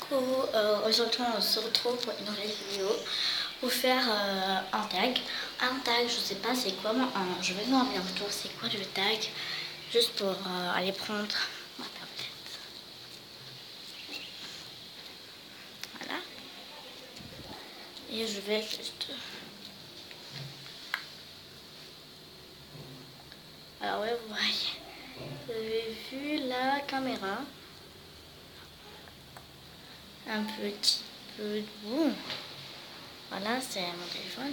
coup, aujourd'hui on se retrouve pour une nouvelle vidéo pour faire un tag. Un tag, je sais pas c'est quoi, mais je vais voir bientôt c'est quoi le tag, juste pour aller prendre ma tablette. Voilà. Et je vais juste... Alors ouais, vous voyez, vous avez vu la caméra. Un petit peu de boue. Voilà, c'est mon téléphone.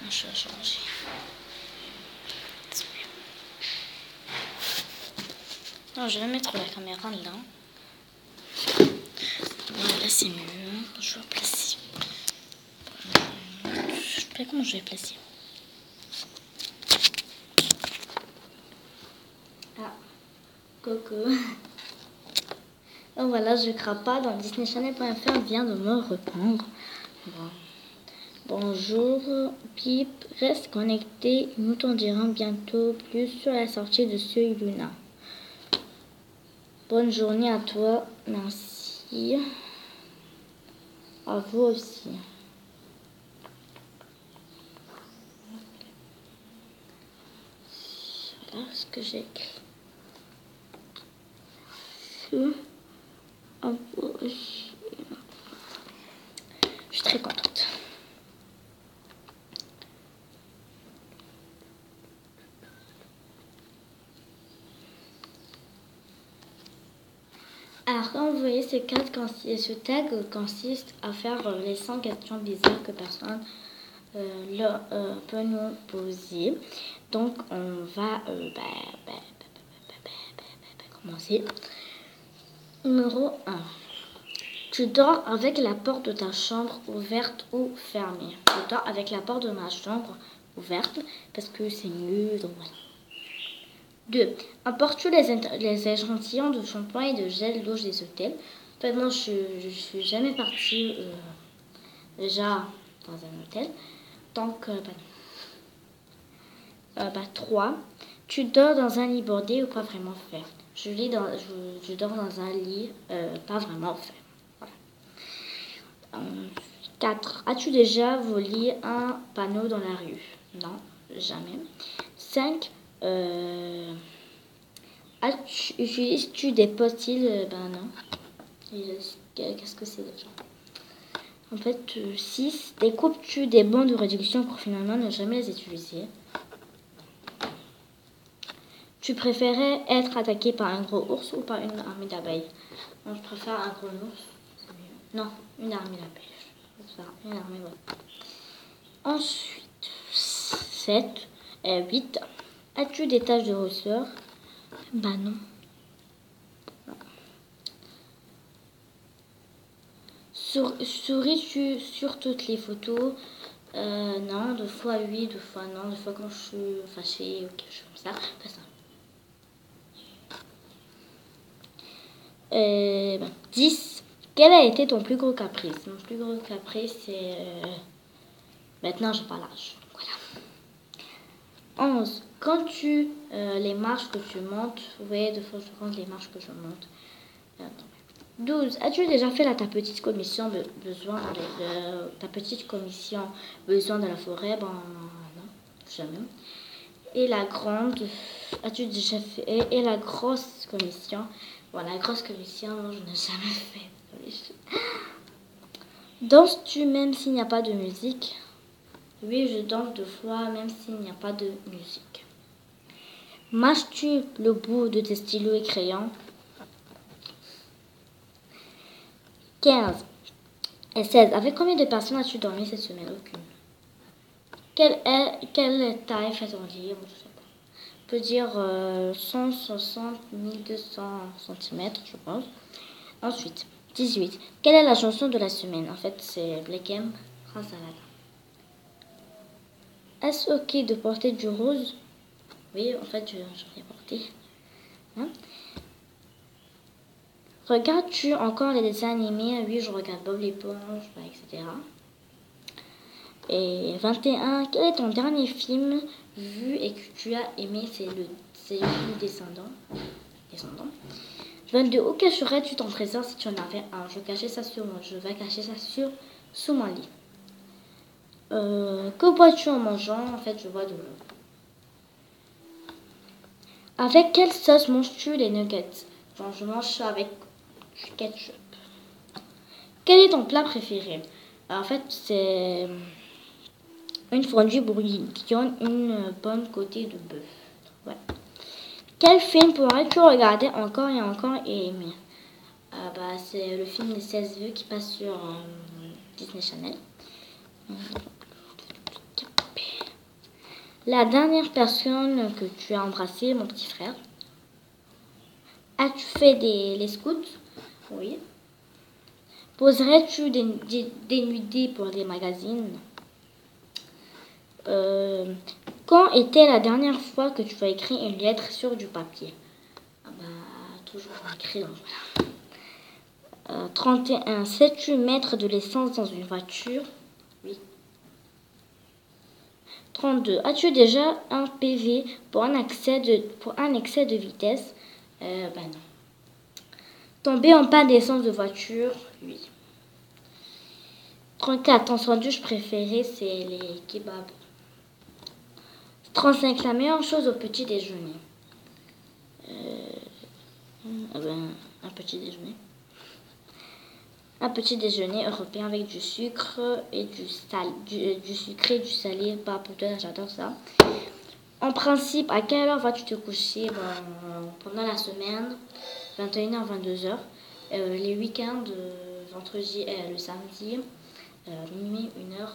Je vais changer. Non, je vais mettre la caméra là. Voilà, c'est mieux. Je vais placer. Je sais pas comment je vais placer. Ah, coucou. Oh voilà, je crappe pas dans DisneyChannel.fr vient de me reprendre. Bon. Bonjour, Pip, reste connecté. Nous t'en dirons bientôt plus sur la sortie de ce Luna. Bonne journée à toi, merci. À vous aussi. Voilà ce que j'ai écrit. À vous aussi. Je suis très contente. Alors, comme vous voyez, ce tag consiste à faire les 100 questions bizarres que personne peut nous poser. Donc, on va commencer. Numéro 1. Tu dors avec la porte de ta chambre ouverte ou fermée? Je dors avec la porte de ma chambre ouverte parce que c'est mieux. Donc voilà. 2. Apportes-tu les échantillons de shampoing et de gel douche des hôtels? En fait, moi, je suis jamais partie déjà dans un hôtel. Donc, 3. Tu dors dans un lit bordé ou pas vraiment fait? Je dors dans un lit pas vraiment fait. Voilà. 4. As-tu déjà volé un panneau dans la rue? Non, jamais. 5. Utilises-tu des post-it? Ben non. Qu'est-ce que c'est déjà? En fait, 6. Découpes-tu des bons de réduction pour finalement ne jamais les utiliser? Tu préférais être attaqué par un gros ours ou par une armée d'abeilles? Non, je préfère un gros ours. Non, une armée d'abeilles. Une armée, voilà. Ensuite, 7 et 8. As-tu des taches de rousseur? Bah non. Souris-tu sur toutes les photos? Non, 2 fois oui, 2 fois non, 2 fois quand je suis fâchée ou quelque chose comme ça. Pas ça. 10. Quel a été ton plus gros caprice? Mon plus gros caprice, c'est... Maintenant, j'ai pas l'âge. Voilà. 11. Quand les marches que tu montes? Oui, 2 fois je compte les marches que je monte. 12. As-tu déjà fait ta petite commission besoin de la forêt? Ben non, jamais. Et la grande, as-tu déjà fait? Et la grosse commission? Bon, la grosse commission, non, je n'ai jamais fait. Danses-tu même s'il n'y a pas de musique? Oui, je danse 2 fois même s'il n'y a pas de musique. Mâches-tu le bout de tes stylos et crayons? 15 et 16. Avec combien de personnes as-tu dormi cette semaine? Aucune. Quelle taille fait ton lit? Je sais pas. On peut dire 160 1200 cm, je pense. Ensuite, 18. Quelle est la chanson de la semaine? En fait, c'est Black M, Rasalada. Est-ce ok de porter du rose? Oui, en fait, j'en ai porté. Hein? Regardes-tu encore les dessins animés? Oui, je regarde Bob l'éponge, etc. Et 21. Quel est ton dernier film vu et que tu as aimé? C'est le Descendant. 22. Où cacherais-tu ton trésor si tu en avais un? Je vais cacher ça sous mon lit. Que bois-tu en mangeant? En fait, je bois de l'eau. Avec quelle sauce manges-tu les nuggets? Genre, je mange ça avec du ketchup. Quel est ton plat préféré? En fait, c'est une fondue bourguignonne, une bonne côté de bœuf. Ouais. Quel film pourrais-tu regarder encore et encore et aimer? C'est le film Les 16 vues qui passe sur Disney Channel. La dernière personne que tu as embrassée, mon petit frère. As-tu fait les scouts? Oui. Poserais-tu des nudés pour les magazines? Quand était la dernière fois que tu as écrit une lettre sur du papier? Toujours en écrire. 31. Sais-tu mettre de l'essence dans une voiture? Oui. 32. As-tu déjà un PV pour un excès de vitesse? Non. Tomber en panne d'essence de voiture? Oui. 34. Ton sandwich préféré, c'est les kebabs. 35. La meilleure chose au petit déjeuner? Un petit déjeuner. Un petit déjeuner européen avec du sucre et du sucré et du salé. Pour toi, j'adore ça. En principe, à quelle heure vas-tu te coucher? Pendant la semaine, 21h, 22h. Les week-ends, vendredi et le samedi, minuit, 1h,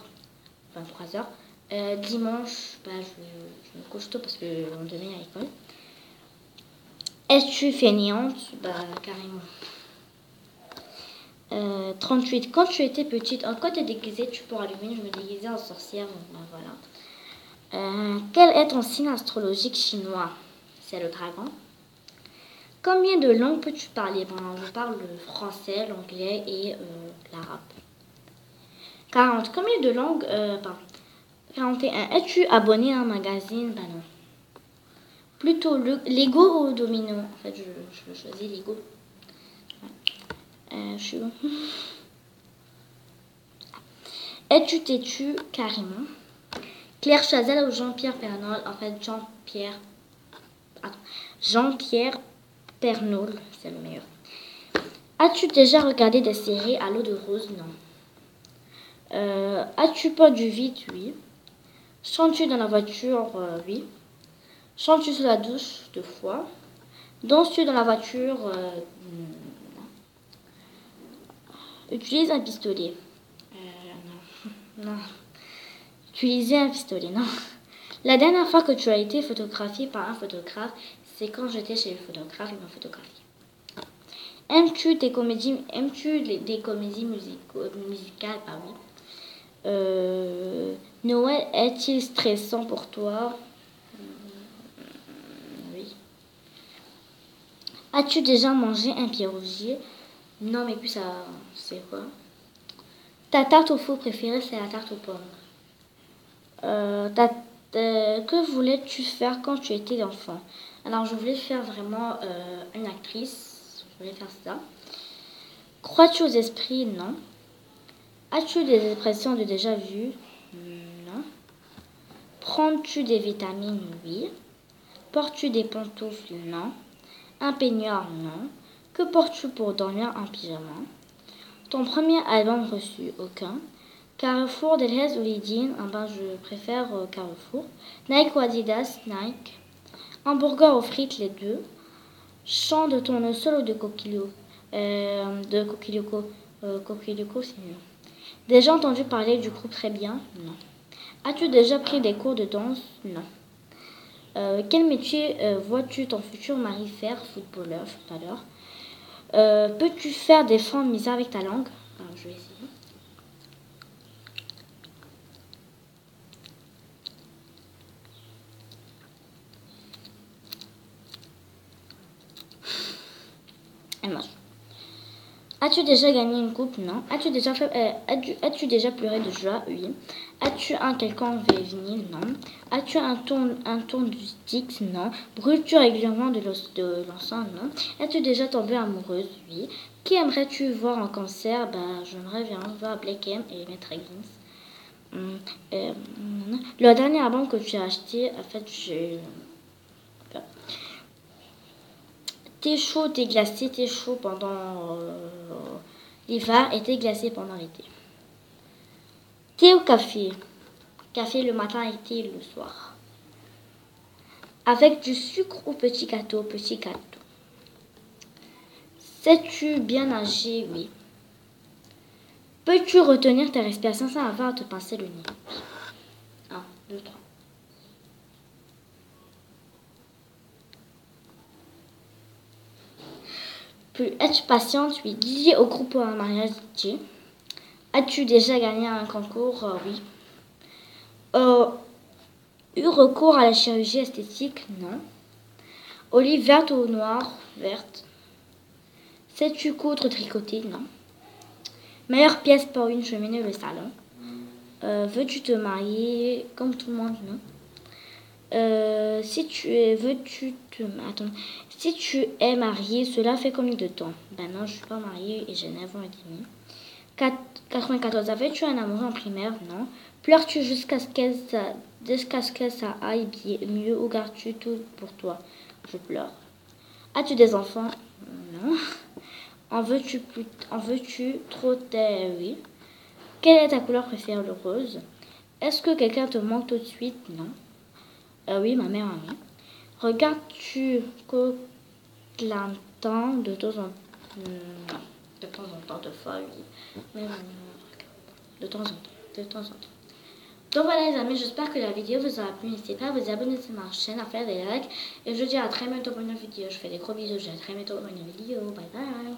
23h. Dimanche, je me couche tôt parce que on devient à l'école. Es-tu fainéante? Carrément. 38. Quand tu étais petite, en quoi te déguisais-tu pour Halloween? Je me déguisais en sorcière. Voilà. Quel est ton signe astrologique chinois? C'est le dragon. Combien de langues peux-tu parler? Je parle le français, l'anglais et l'arabe. 40. Combien de langues 41. Es-tu abonné à un magazine? Non. Plutôt Lego ou Domino? En fait, je choisis Lego. Je suis bon. Es-tu têtu? Carrément. Claire Chazal ou Jean-Pierre Pernaut? En fait, Jean-Pierre Pernaut, c'est le meilleur. As-tu déjà regardé des séries à l'eau de rose? Non. As-tu peur du vide? Oui. Chantes-tu dans la voiture? Oui. Chantes-tu sous la douche? 2 fois. Danses-tu dans la voiture? Non. Utilise un pistolet? Non. Utiliser un pistolet? Non. La dernière fois que tu as été photographié par un photographe, c'est quand j'étais chez le photographe, il m'a photographié. Aimes-tu des comédies musicales? Noël est-il stressant pour toi? Oui. As-tu déjà mangé un pierogier? Non, mais puis ça, c'est quoi? Ta tarte au four préférée, c'est la tarte aux pommes. Que voulais-tu faire quand tu étais enfant? Alors, je voulais faire vraiment une actrice. Je voulais faire ça. Crois-tu aux esprits? Non. As-tu des impressions de déjà vu? Non. Prends-tu des vitamines? Oui. Portes-tu des pantoufles? Non. Un peignoir? Non. Que portes-tu pour dormir en pyjama? Ton premier album reçu? Aucun. Carrefour, Delhaize ou Lidl? Je préfère Carrefour. Nike ou Adidas? Nike. Hamburger aux frites, les deux. Chant de tournesol ou de coquilio? De coquilico. Coquilico, c'est mieux. Déjà entendu parler du groupe Très Bien? Non. As-tu déjà pris des cours de danse? Non. Quel métier vois-tu ton futur mari faire? Footballeur, peux-tu faire des formes bizarres avec ta langue? Je vais essayer. Elle marche. As-tu déjà gagné une coupe? Non. As-tu déjà pleuré de joie? Oui. As-tu un quelconque vinyle? Non. As-tu un tourne-disque? Non. Brûles-tu régulièrement de l'encens? Non. Es-tu déjà tombée amoureuse? Oui. Qui aimerais-tu voir en concert? J'aimerais bien voir Black M et Maître Gims. Le dernier album que tu as acheté, en fait, t'es chaud, t'es glacé, t'es chaud pendant l'hiver et t'es glacé pendant l'été. Thé ou café? Café le matin et thé le soir. Avec du sucre ou petit gâteau? Petit gâteau. Sais-tu bien nager? Oui. Peux-tu retenir tes respirations sans avoir à te pincer le nez? 1, 2, 3. Es-tu patiente? Oui. DJ au groupe ou à un mariage? DJ. As-tu déjà gagné un concours? Oui. Eu recours à la chirurgie esthétique? Non. Olive verte ou noire? Verte. Sais-tu coudre tricoter? Non. Meilleure pièce pour une cheminée ou le salon? Veux-tu te marier comme tout le monde? Non. Si tu es marié, cela fait combien de temps? Non, je suis pas mariée et j'ai 9 ans et demi. 94. Avais-tu un amoureux en primaire? Non. Pleures-tu jusqu'à ce que ça aille mieux ou gardes-tu tout pour toi? Je pleure. As-tu des enfants? Non. En veux-tu trop? Oui. Quelle est ta couleur préférée? Le rose. Est-ce que quelqu'un te manque tout de suite? Non. Oui, ma mère, oui. Regardes-tu Coquelinton de temps en temps? Non. De temps en temps, de fois, oui. Mais de temps en temps. De temps en temps. Donc voilà les amis, j'espère que la vidéo vous aura plu. N'hésitez pas à vous abonner sur ma chaîne, à faire des likes. Et je vous dis à très bientôt pour une vidéo. Je fais des gros bisous, je vous dis à très bientôt pour une vidéo. Bye bye.